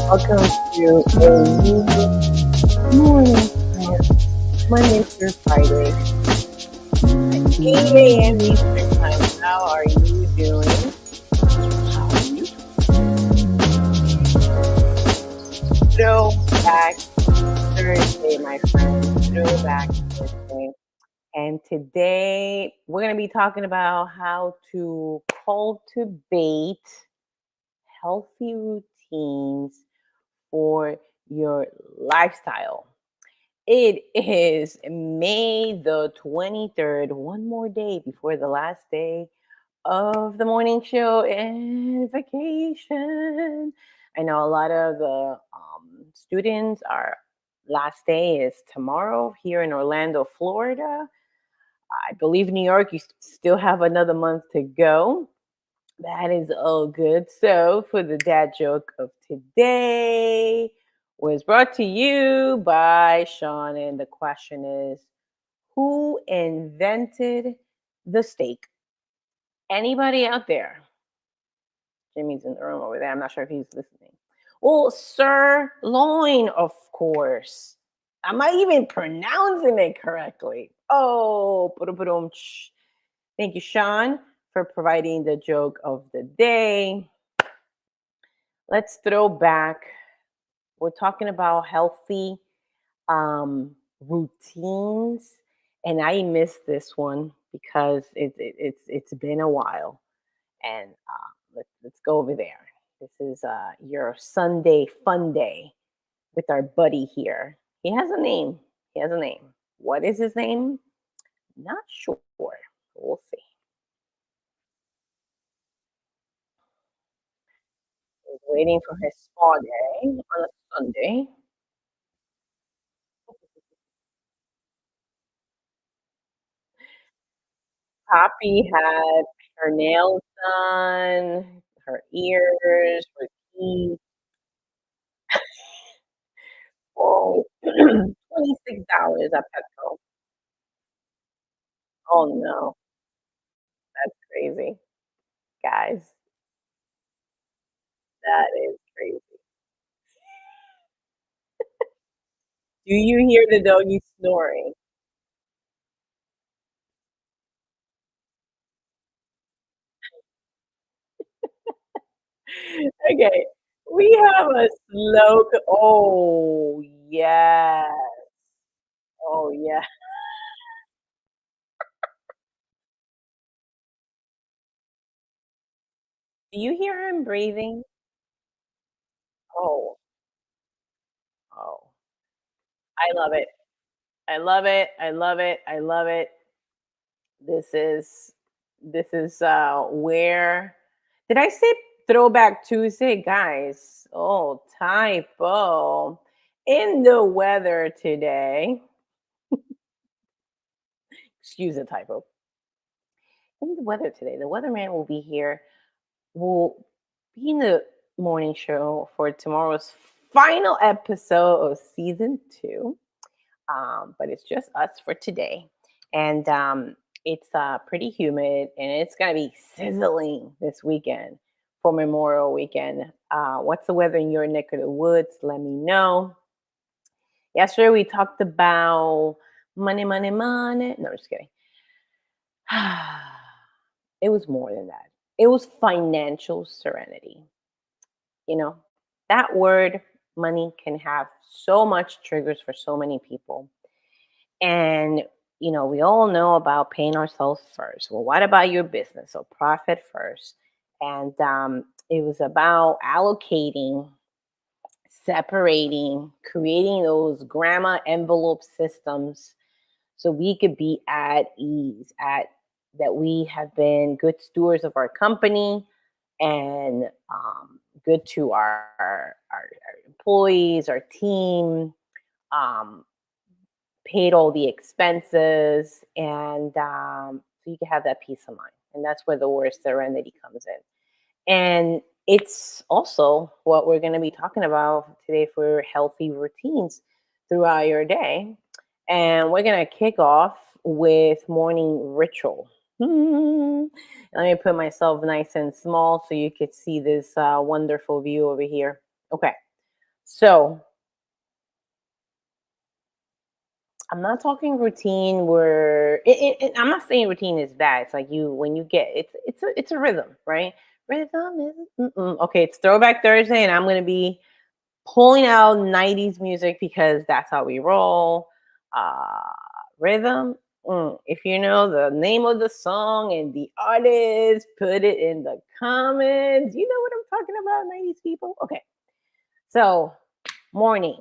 Welcome to a new morning Monday through Friday at 8 a.m. Eastern Time. How are you doing? How are you? Throwback Thursday, my friends. Throwback Thursday. And today we're going to be talking about how to cultivate healthy routines for your lifestyle. It is May the 23rd, one more day before the last day of the morning show and vacation. I know a lot of the students, our last day is tomorrow here in Orlando, Florida. I believe New York, you still have another month to go. That is all good. So, for the dad joke of today, was brought to you by Sean, and the question is, who invented the steak? Anybody out there? Jimmy's in the room over there. I'm not sure if he's listening. Well, sirloin, of course. Am I even pronouncing it correctly? Oh, thank you, Sean, for providing the joke of the day. Let's throw back. We're talking about healthy routines, and I missed this one because it's been a while. And let's go over there. This is your Sunday fun day with our buddy here. He has a name. He has a name. What is his name? Not sure. We'll see. He's waiting for his spa day on a Sunday. Poppy had her nails done, her ears, her teeth. Oh, $26 at Petco. Oh no, that's crazy. Guys, that is crazy. Do you hear the doggy snoring? Okay, we have a oh, yeah. Oh, yeah. Do you hear him breathing? Oh, oh. I love it. I love it. I love it. I love it. This is where did I say throwback Tuesday, guys? Oh, typo. In the weather today, excuse the typo. In the weather today, the weatherman will be here. Will be in the morning show for tomorrow's final episode of season 2. But it's just us for today. And it's pretty humid and it's going to be sizzling this weekend for Memorial Weekend. What's the weather in your neck of the woods? Let me know. Yesterday we talked about money, money, money. No, just kidding. It was more than that. It was financial serenity. You know, that word money can have so much triggers for so many people. And, we all know about paying ourselves first. Well, what about your business? So, profit first. And it was about allocating, separating, creating those grandma envelope systems so we could be at ease, at that we have been good stewards of our company and good to our employees, our team. Um, Paid all the expenses, and so you can have that peace of mind. And that's where the word serenity comes in. And it's also what we're going to be talking about today for healthy routines throughout your day. And we're going to kick off with morning ritual. Let me put myself nice and small so you could see this wonderful view over here. Okay. So I'm not talking routine where I'm not saying routine is bad. It's like you when you get it's a rhythm, right? Rhythm is okay. It's Throwback Thursday, and I'm gonna be pulling out '90s music because that's how we roll. Uh, Rhythm. If you know the name of the song and the artist, put it in the comments. You know what I'm talking about, '90s people. Okay, so morning.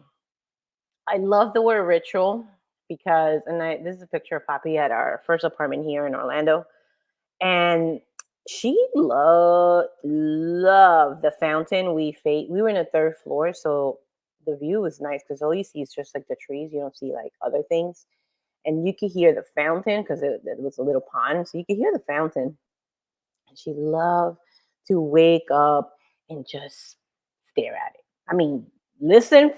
I love the word ritual because, this is a picture of Poppy at our first apartment here in Orlando, and she loved the fountain. We were in the third floor, so the view was nice because all you see is just like the trees. You don't see like other things, and you could hear the fountain because it was a little pond, so you could hear the fountain. And she loved to wake up and just stare at it. I mean, listen,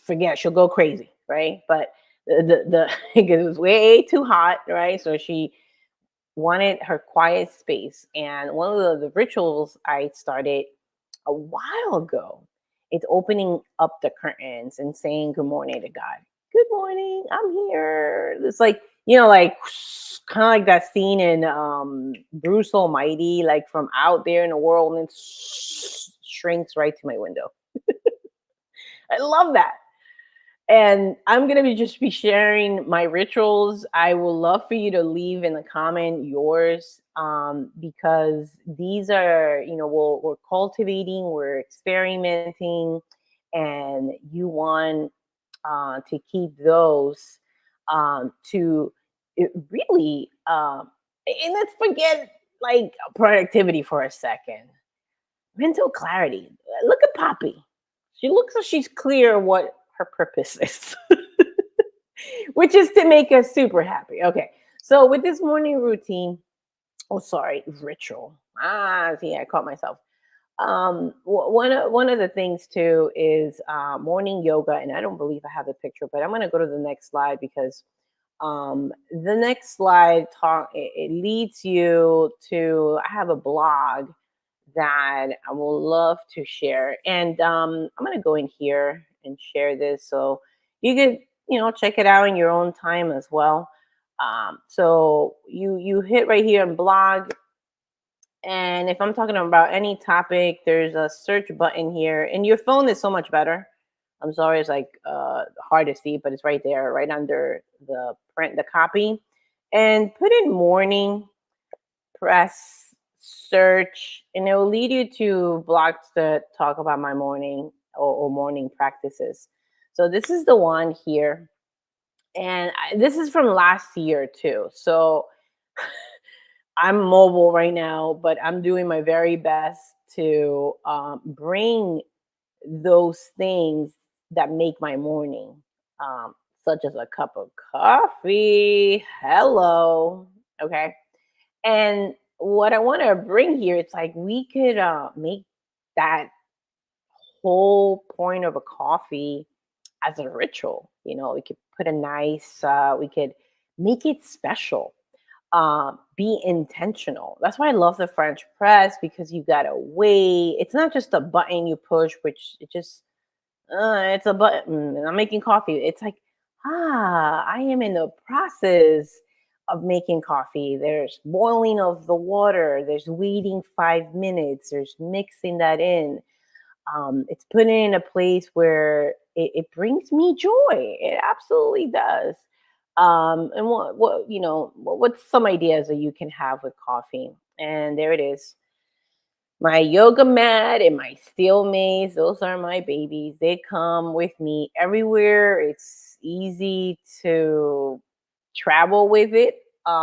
forget, she'll go crazy, right? But because it was way too hot, right? So she wanted her quiet space. And one of the rituals I started a while ago, it's opening up the curtains and saying good morning to God. Good morning, I'm here. It's like, like kind of like that scene in Bruce Almighty, like from out there in the world, and it shrinks right to my window. I love that. And I'm gonna be sharing my rituals. I would love for you to leave in the comment yours, because these are, we're cultivating, we're experimenting, and you want to keep those to really. And let's forget like productivity for a second. Mental clarity. Look at Poppy. She looks like she's clear what her purpose is, which is to make us super happy. Okay. So with this morning routine, oh sorry, ritual. See, I caught myself. One of the things too is morning yoga, and I don't believe I have the picture, but I'm going to go to the next slide because the next slide it leads you to. I have a blog that I will love to share. And I'm going to go in here and share this so you could, check it out in your own time as well. So you hit right here on blog, and if I'm talking about any topic, there's a search button here, and your phone is so much better. I'm sorry, it's like hard to see, but it's right there, right under the copy, and put in morning, press search, and it will lead you to blogs that talk about my morning or morning practices. So this is the one here, and this is from last year too. So I'm mobile right now, but I'm doing my very best to bring those things that make my morning, such as a cup of coffee. Hello. Okay. And what I want to bring here, it's like we could make that whole point of a coffee as a ritual. We could put a nice, we could make it special. Be intentional. That's why I love the French press because you gotta wait. It's not just a button you push, which it's a button and I'm making coffee. It's like, I am in the process of making coffee. There's boiling of the water, there's waiting 5 minutes, there's mixing that in. It's put in a place where it brings me joy. It absolutely does. And what's some ideas that you can have with coffee? And there it is, my yoga mat and my steel mace. Those are my babies. They come with me everywhere. It's easy to travel with it,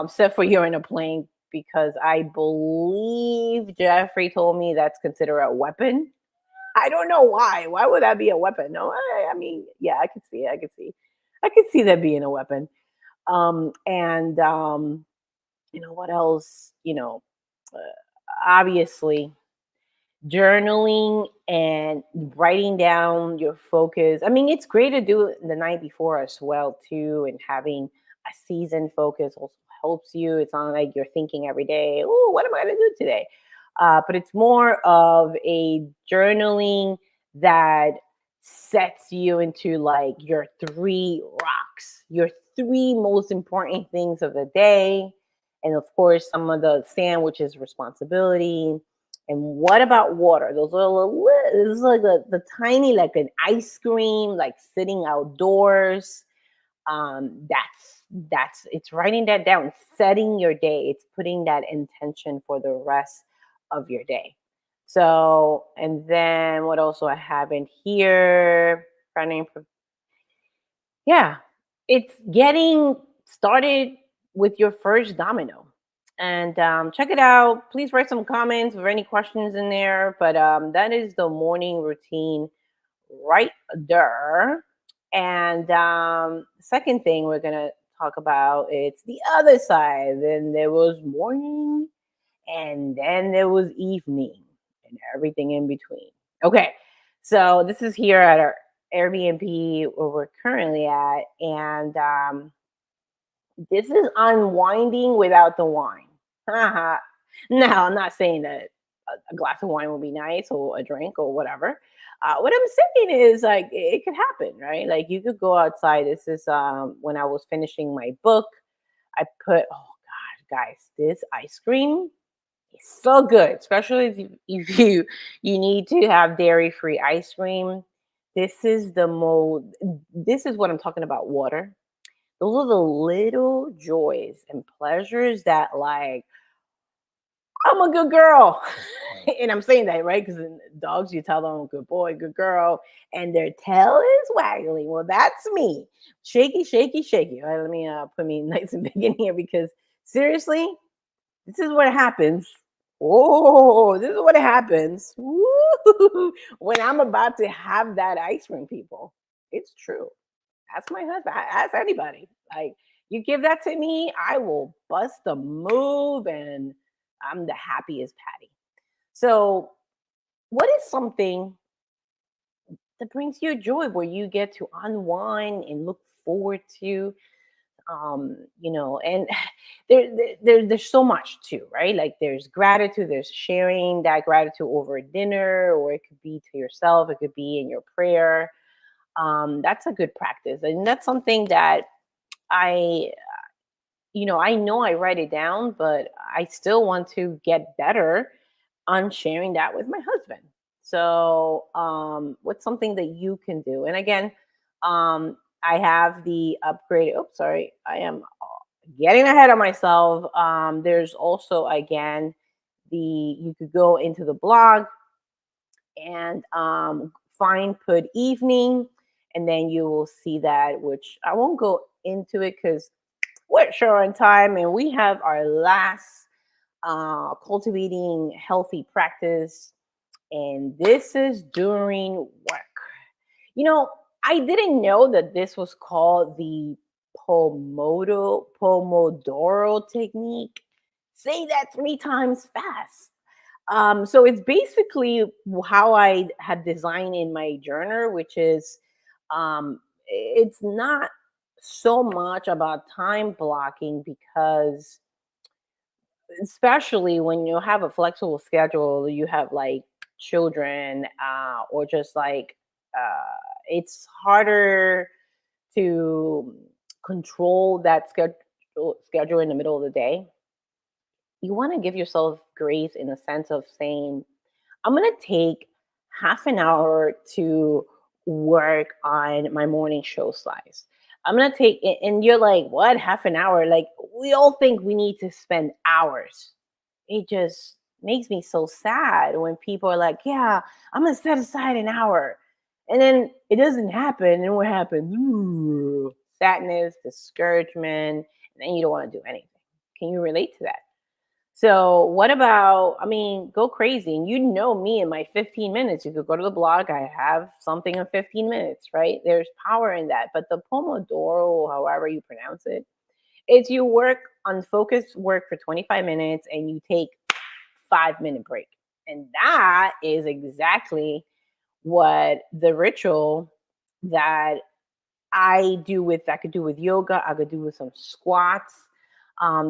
except for you're in a plane, because I believe Jeffrey told me that's considered a weapon. I don't know why. Why would that be a weapon? No, I mean, yeah, I could see it. I could see that being a weapon. And what else? Uh, Obviously, journaling and writing down your focus. I mean, it's great to do it the night before as well too, and having a seasoned focus also helps you. It's not like you're thinking every day, oh, what am I going to do today? But it's more of a journaling that sets you into like your three rocks, your three most important things of the day. And of course, some of the sand, which is responsibility. And what about water? Those are this is like the tiny, like an ice cream, like sitting outdoors. That's it's writing that down, setting your day. It's putting that intention for the rest of your day. So, and then what else do I have in here? Running yeah, it's getting started with your first domino. And check it out. Please write some comments or any questions in there. But that is the morning routine right there. And second thing we're gonna talk about it's the other side. Then there was morning, and then there was evening, and everything in between. Okay, so this is here at our Airbnb where we're currently at, and this is unwinding without the wine. Haha. Now, I'm not saying that a glass of wine would be nice or a drink or whatever. What I'm saying is like it could happen, right? Like you could go outside. This is when I was finishing my book. I put oh god, guys, this ice cream is so good, especially if you need to have dairy free ice cream. This is the most. This is what I'm talking about. Water, those are the little joys and pleasures that, like, I'm a good girl. And I'm saying that, right? Because dogs, you tell them, good boy, good girl, and their tail is waggling. Well, that's me. Shaky, shaky, shaky. All right, let me put me nice and big in here because seriously, this is what happens. Oh, this is what happens. Woo, when I'm about to have that ice cream, people. It's true. Ask my husband. Ask anybody. Like you give that to me, I will bust a move, and I'm the happiest Patty. So, what is something that brings you joy where you get to unwind and look forward to? And there's so much too, right? Like there's gratitude, there's sharing that gratitude over dinner, or it could be to yourself, it could be in your prayer. That's a good practice, and that's something that I I know I write it down, but I still want to get better on sharing that with my husband. So, what's something that you can do? And again, I have the upgraded. Oh, sorry, I am getting ahead of myself. There's also again the you could go into the blog and find put evening, and then you will see that. Which I won't go into it because we're short on time, and we have our last cultivating healthy practice, and this is during work. You know, I didn't know that this was called the Pomodoro technique. Say that three times fast. So it's basically how I had designed in my journal, which is it's not so much about time blocking because especially when you have a flexible schedule, you have like children, or just like it's harder to control that schedule in the middle of the day. You want to give yourself grace in the sense of saying, I'm going to take half an hour to work on my morning show slides. I'm going to take it, and you're like, what, half an hour? Like, we all think we need to spend hours. It just makes me so sad when people are like, yeah, I'm going to set aside an hour. And then it doesn't happen. And what happens? Ooh, sadness, discouragement, and then you don't want to do anything. Can you relate to that? So, what about, I mean, go crazy. And you know me in my 15 minutes, you could go to the blog. I have something in 15 minutes, right? There's power in that. But the Pomodoro, however you pronounce it, it's you work on focused work for 25 minutes and you take 5-minute break. And that is exactly what the ritual that I could do with yoga, I could do with some squats.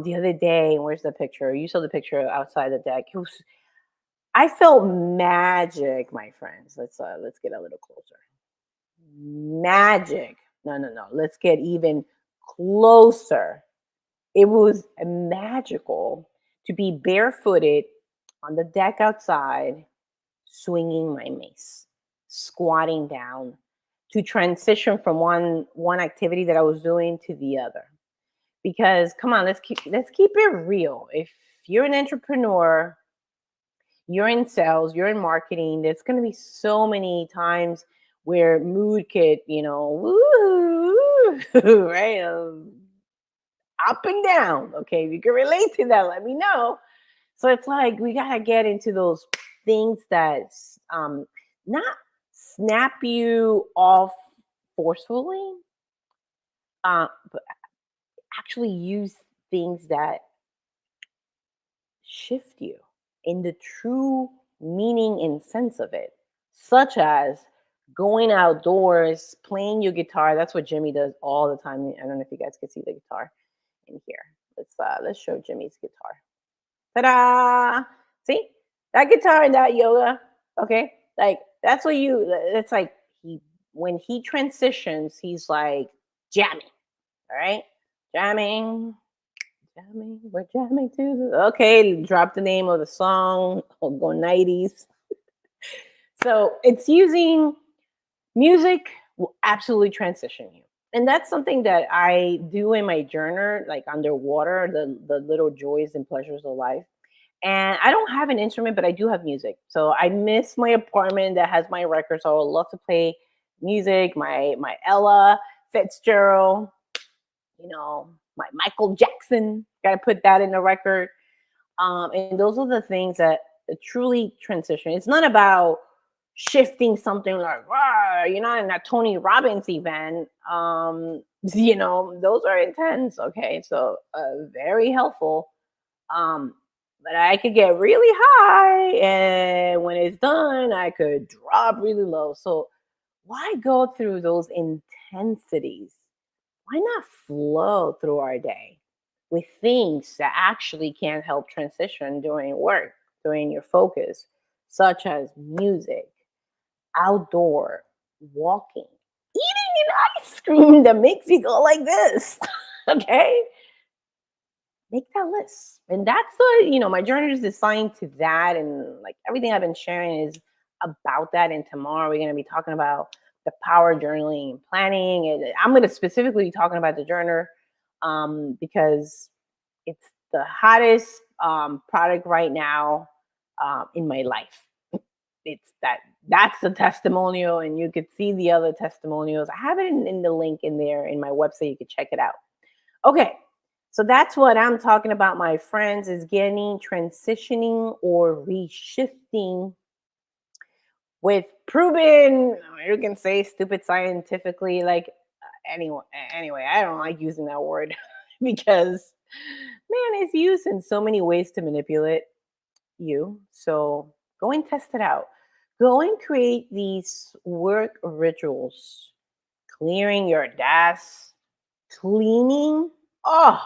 The other day, where's the picture? You saw the picture outside the deck. I felt magic, my friends. Let's get a little closer. magic. No, no, no. Let's get even closer. It was magical to be barefooted on the deck outside, swinging my mace, squatting down, to transition from one activity that I was doing to the other. Because come on, let's keep it real. If you're an entrepreneur, you're in sales, you're in marketing, there's going to be so many times where mood could, woo, right? Up and down. Okay, if you can relate to that, let me know. So it's like we gotta get into those things that not snap you off forcefully, but actually use things that shift you in the true meaning and sense of it, such as going outdoors, playing your guitar. That's what Jimmy does all the time. I don't know if you guys can see the guitar in here. Let's show Jimmy's guitar. Ta-da! See that guitar and that yoga. Okay, like that's what you. It's like he when he transitions, he's like jamming. All right, jamming, jamming. We're jamming to the. Okay, drop the name of the song. I'll go 90s. So it's using music will absolutely transition you. And that's something that I do in my journal, like underwater, the little joys and pleasures of life. And I don't have an instrument, but I do have music. So I miss my apartment that has my records. So I would love to play music, my Ella Fitzgerald, my Michael Jackson. Got to put that in the record. And those are the things that truly transition. It's not about shifting something like, "Rah," you're not in that Tony Robbins event. Those are intense. Okay. So very helpful. Um, but I could get really high, and when it's done, I could drop really low. So why go through those intensities? Why not flow through our day with things that actually can help transition during work, during your focus, such as music, outdoor, walking, eating an ice cream that makes you go like this. Okay, make that list. And that's my journey is designed to that. And like everything I've been sharing is about that. And tomorrow we're going to be talking about the power journaling and planning. And I'm going to specifically be talking about the journal because it's the hottest product right now in my life. It's that's the testimonial, and you could see the other testimonials. I have it in the link in there in my website. You could check it out. Okay, so that's what I'm talking about, my friends, is getting transitioning or reshifting with proven, you can say stupid scientifically, like anyway, I don't like using that word because man, it's used in so many ways to manipulate you. So go and test it out. Go and create these work rituals, clearing your desk, cleaning. Oh,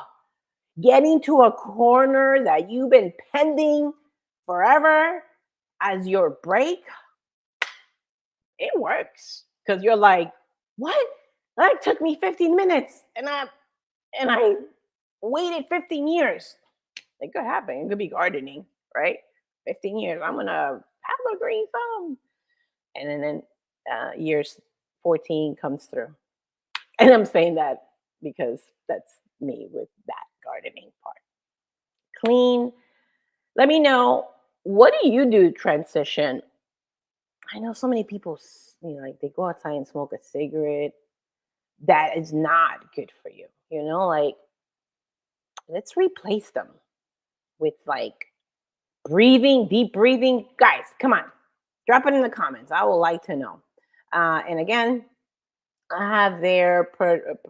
getting to a corner that you've been pending forever as your break, it works because you're like, what? That took me 15 minutes, and I waited 15 years. It could happen. It could be gardening, right? 15 years. I'm gonna have a green thumb, and then years 14 comes through, and I'm saying that because that's me with that gardening part. Clean. Let me know, what do you do to transition? I know so many people, like they go outside and smoke a cigarette. That is not good for you. Like let's replace them with like breathing, deep breathing. Guys, come on, drop it in the comments. I would like to know. And again, I have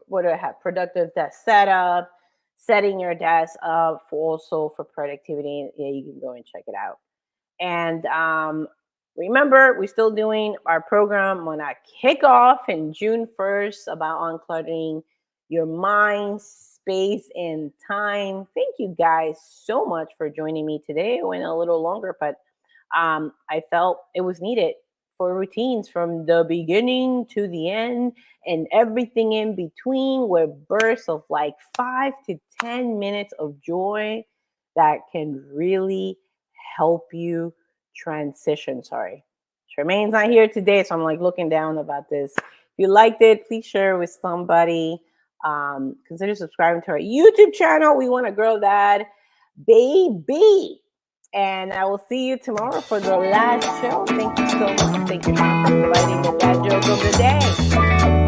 what do I have? Productive desk setup, setting your desk up for also for productivity. Yeah, you can go and check it out. And remember, we're still doing our program. I'm gonna kick off in June 1st about uncluttering your mind, space, and time. Thank you guys so much for joining me today. It went a little longer, but I felt it was needed for routines from the beginning to the end and everything in between with bursts of like 5 to 10 minutes of joy that can really help you transition. Sorry. Charmaine's not here today, so I'm like looking down about this. If you liked it, please share with somebody. Consider subscribing to our YouTube channel. We want to grow that baby. And I will see you tomorrow for the last show. Thank you so much. Thank you, Sean, for providing the dad joke of the day.